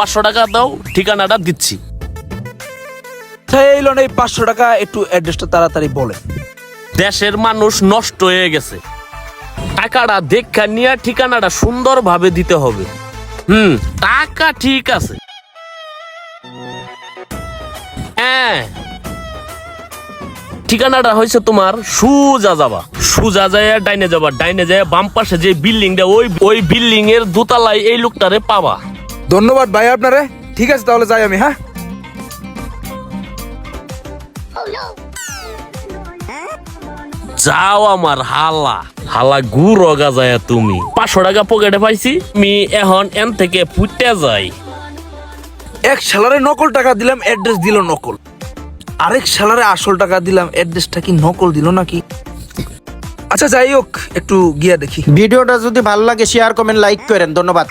500 টাকা দাও, ঠিকানাটা দিচ্ছি। এই লোন এই 500 টাকা, একটু অ্যাড্রেসটা তাড়াতাড়ি বলেন। দেশের মানুষ নষ্ট হয়ে গেছে, টাকাটা দেখা নিয়ে ঠিকানাটা সুন্দরভাবে দিতে হবে। টাকা ঠিক আছে। হ্যাঁ, ঠিকানাটা হয়েছে তোমার সুজা যাবা, সুজা যায় ডাইনে যাবা, ডাইনে যায় বাম পাশে যে বিল্ডিংটা, ওই বিল্ডিং এর দোতলায় এই লোকটারে পাবা। ধন্যবাদ ভাই আপনারে। ঠিক আছে তাহলে যাই আমি। হ্যাঁ, যাও আমার হালা হালা গুড় যায়। তুমি 500 টাকা পকেটে পাইছি, আমি এখন এন থেকে ফুটতে যাই। এক শালারে নকল টাকা দিলাম, অ্যাড্রেস দিল নকল। আরেক শালারে আসল টাকা দিলাম, অ্যাড্রেসটা কি নকল দিল নাকি? আচ্ছা যাই হোক, একটু গিয়া দেখি। ভিডিওটা যদি ভালো লাগে শেয়ার কমেন্ট লাইক করেন। ধন্যবাদ।